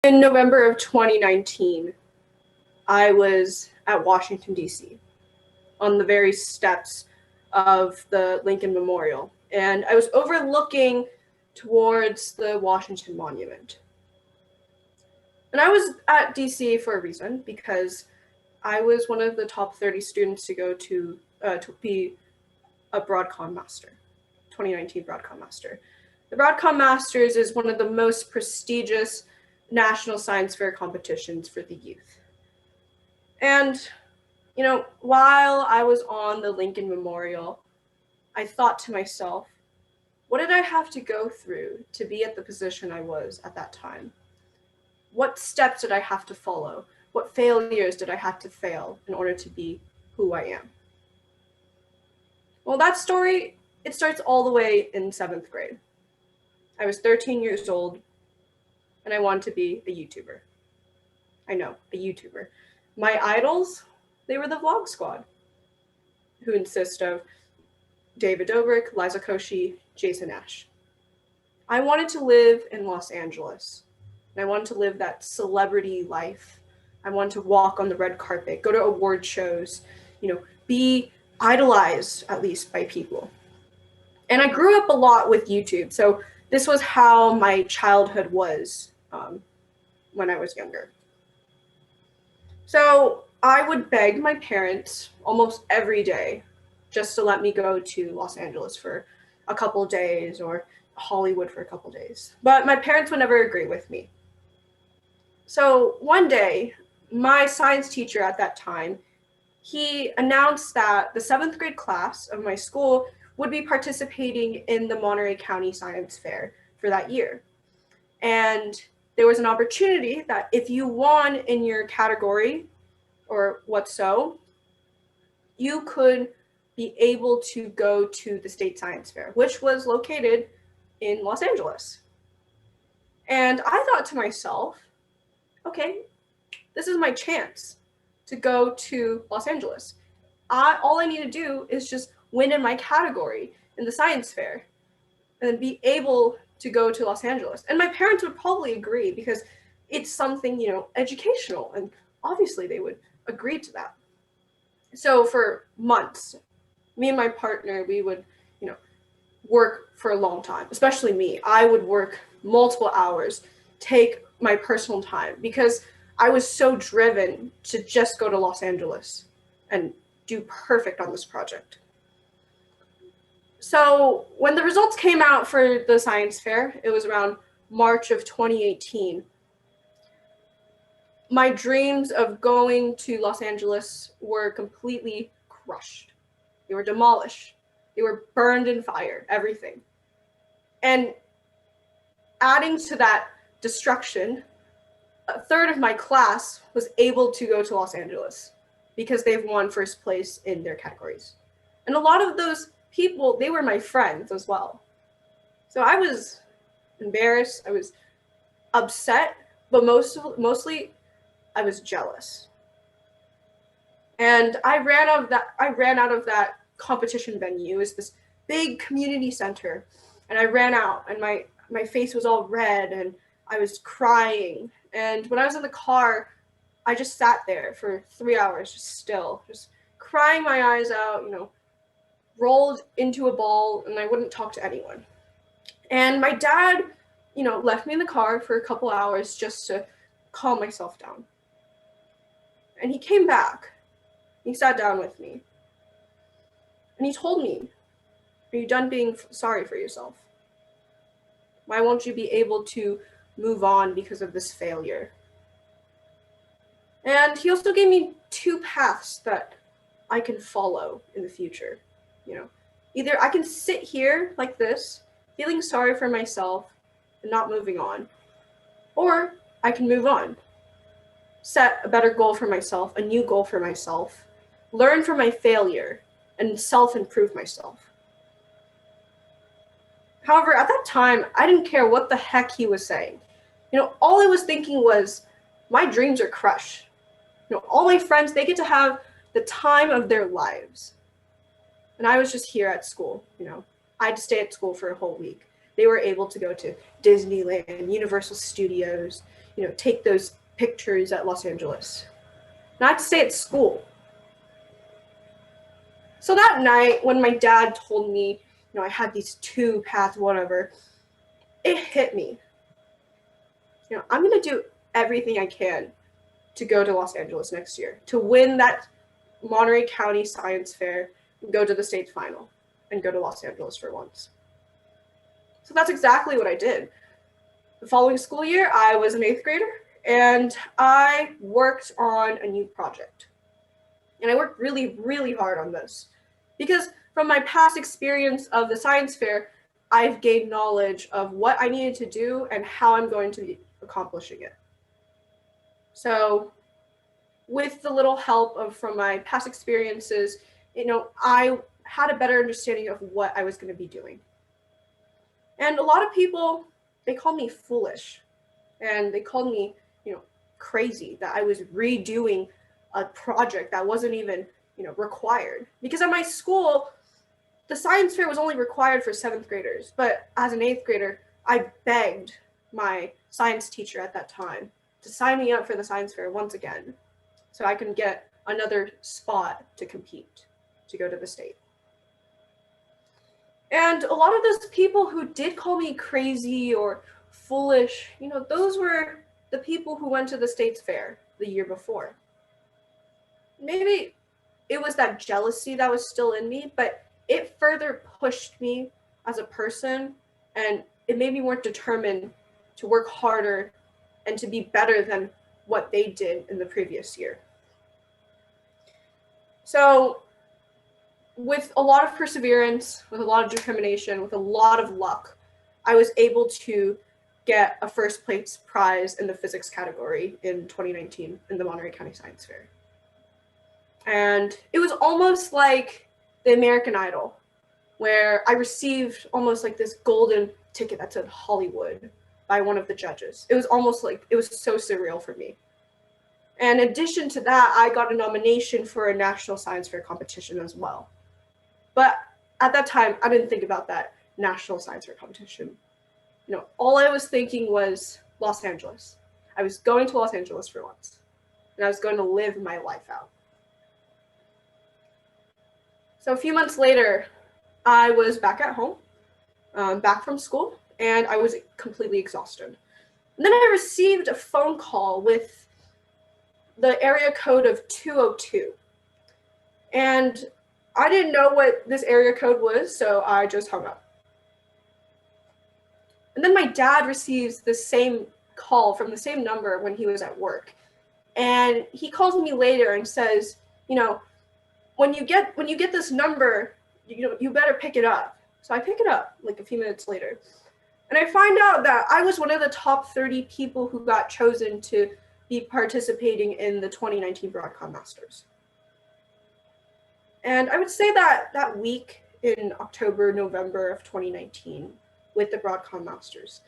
In November of 2019, I was at Washington, D.C. on the very steps of the Lincoln Memorial, and I was overlooking towards the Washington Monument. And I was at DC for a reason, because I was one of the top 30 students to go to be a Broadcom Master, 2019 Broadcom Master. The Broadcom Masters is one of the most prestigious national science fair competitions for the youth. And, you know, while I was on the Lincoln Memorial, I thought to myself, what did I have to go through to be at the position I was at that time? What steps did I have to follow? What failures did I have to fail in order to be who I am? Well, that story, it starts all the way in 7th grade. I was 13 years old, and I wanted to be a YouTuber. I know, a YouTuber. My idols, they were the Vlog Squad, who consist of David Dobrik, Liza Koshy, Jason Ash. I wanted to live in Los Angeles, and I wanted to live that celebrity life. I wanted to walk on the red carpet, go to award shows, be idolized at least by people. And I grew up a lot with YouTube, so this was how my childhood was when I was younger. So I would beg my parents almost every day just to let me go to Los Angeles for a couple of days or Hollywood for a couple of days. But my parents would never agree with me. So one day, my science teacher at that time, he announced that the 7th grade class of my school would be participating in the Monterey County Science Fair for that year. And there was an opportunity that if you won in your category or what so, you could be able to go to the State Science Fair, which was located in Los Angeles. And I thought to myself, okay, this is my chance to go to Los Angeles. All I need to do is just win in my category in the science fair and be able to go to Los Angeles. And my parents would probably agree because it's something, educational, and obviously they would agree to that. So for months, me and my partner, we would, work for a long time, especially me. I would work multiple hours, take my personal time, because I was so driven to just go to Los Angeles and do perfect on this project. So when the results came out for the science fair, it was around March of 2018. My dreams of going to Los Angeles were completely crushed. They were demolished. They were burned in fire, everything. And adding to that destruction, a third of my class was able to go to Los Angeles because they've won first place in their categories. And a lot of those people, they were my friends as well. So I was embarrassed, I was upset, but mostly I was jealous. And I ran out of that competition venue. It was this big community center, and I ran out, and my face was all red, and I was crying. And when I was in the car, I just sat there for 3 hours, just crying my eyes out, rolled into a ball, and I wouldn't talk to anyone. And my dad, left me in the car for a couple hours just to calm myself down. And he came back. He sat down with me. And he told me, are you done being sorry for yourself? Why won't you be able to move on because of this failure? And he also gave me 2 paths that I can follow in the future. Either I can sit here like this, feeling sorry for myself and not moving on, or I can move on, set a better goal for myself, a new goal for myself, learn from my failure, and self-improve myself. However, at that time, I didn't care what the heck he was saying. All I was thinking was, my dreams are crushed. All my friends, they get to have the time of their lives. And I was just here at school, I had to stay at school for a whole week. they were able to go to Disneyland, Universal Studios, take those pictures at Los Angeles. Not to stay at school. So that night, when my dad told me, I had these two paths, whatever, it hit me. I'm going to do everything I can to go to Los Angeles next year, to win that Monterey County Science Fair, go to the state final, and go to Los Angeles for once. So that's exactly what I did. The following school year, I was an 8th grader, and I worked on a new project. And I worked really, really hard on this because from my past experience of the science fair, I've gained knowledge of what I needed to do and how I'm going to be accomplishing it. So with the little help from my past experiences, I had a better understanding of what I was going to be doing. And a lot of people, they called me foolish, and they called me, crazy that I was redoing a project that wasn't even, required. Because at my school, the science fair was only required for 7th graders. But as an 8th grader, I begged my science teacher at that time to sign me up for the science fair once again, so I can get another spot to compete, to go to the state. And a lot of those people who did call me crazy or foolish, those were the people who went to the state's fair the year before. Maybe it was that jealousy that was still in me, but it further pushed me as a person, and it made me more determined to work harder and to be better than what they did in the previous year. So with a lot of perseverance, with a lot of determination, with a lot of luck, I was able to get a first place prize in the physics category in 2019 in the Monterey County Science Fair. And it was almost like the American Idol, where I received almost like this golden ticket that said Hollywood by one of the judges. It was almost like, it was so surreal for me. And in addition to that, I got a nomination for a national science fair competition as well. But at that time, I didn't think about that national science fair competition. All I was thinking was Los Angeles. I was going to Los Angeles for once, and I was going to live my life out. So a few months later, I was back at home, back from school, and I was completely exhausted. And then I received a phone call with the area code of 202. And I didn't know what this area code was, so I just hung up. And then my dad receives the same call from the same number when he was at work. And he calls me later and says, when you get this number, you better pick it up. So I pick it up like a few minutes later. And I find out that I was one of the top 30 people who got chosen to be participating in the 2019 Broadcom Masters. And I would say that that week in October, November of 2019 with the Broadcom Masters,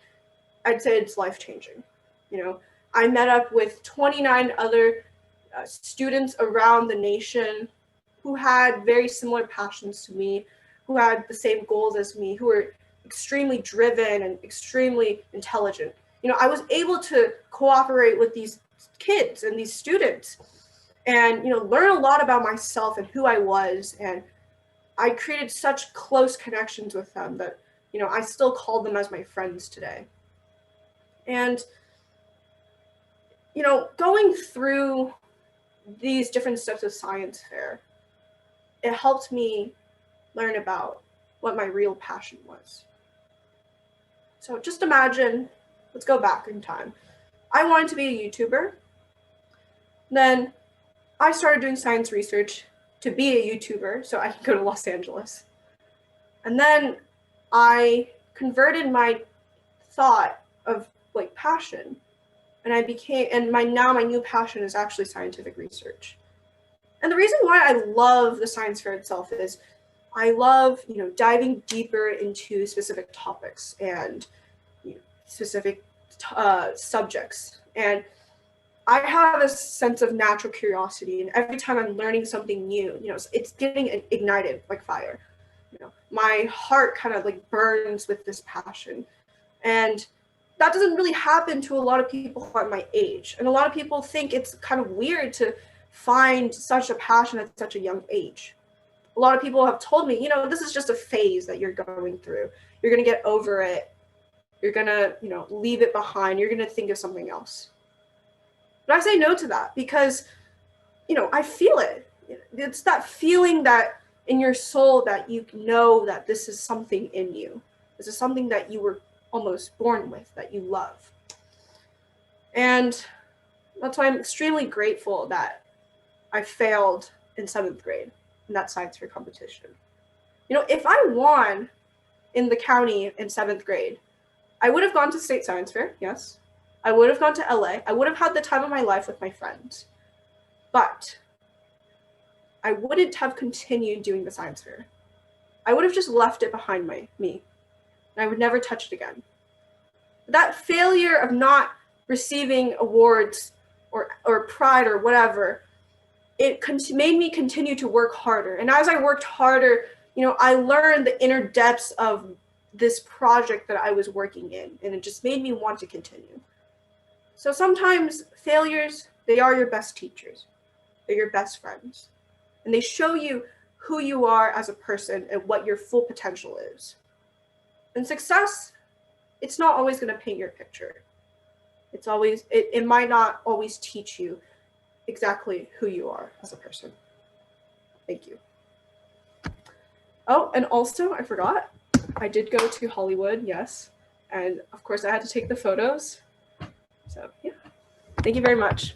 I'd say it's life-changing. I met up with 29 other students around the nation who had very similar passions to me, who had the same goals as me, who were extremely driven and extremely intelligent. I was able to cooperate with these kids and these students and, learn a lot about myself and who I was. And I created such close connections with them that, I still call them as my friends today. And, going through these different steps of science fair, it helped me learn about what my real passion was. So just imagine, let's go back in time. I wanted to be a YouTuber. Then I started doing science research to be a YouTuber so I could go to Los Angeles. And then I converted my thought of passion, and my new passion is actually scientific research. And the reason why I love the science fair itself is I love, diving deeper into specific topics and specific subjects. And I have a sense of natural curiosity, and every time I'm learning something new, it's getting ignited like fire. my heart kind of like burns with this passion. And that doesn't really happen to a lot of people at my age. And a lot of people think it's kind of weird to find such a passion at such a young age. A lot of people have told me, this is just a phase that you're going through. You're going to get over it. You're going to, leave it behind. You're going to think of something else. But I say no to that because, I feel it. It's that feeling that in your soul that you know that this is something in you. This is something that you were almost born with, that you love. And that's why I'm extremely grateful that I failed in 7th grade in that science fair competition. If I won in the county in 7th grade, I would have gone to state science fair, yes. I would have gone to LA. I would have had the time of my life with my friends. But I wouldn't have continued doing the science fair. I would have just left it behind me, and I would never touch it again. That failure of not receiving awards or pride or whatever, it made me continue to work harder. And as I worked harder, I learned the inner depths of this project that I was working in, and it just made me want to continue. So sometimes failures, they are your best teachers. They're your best friends. And they show you who you are as a person and what your full potential is. And success, it's not always going to paint your picture. It might not always teach you exactly who you are as a person. Thank you. Oh, and also, I forgot, I did go to Hollywood, yes. And of course, I had to take the photos. So, yeah. Thank you very much.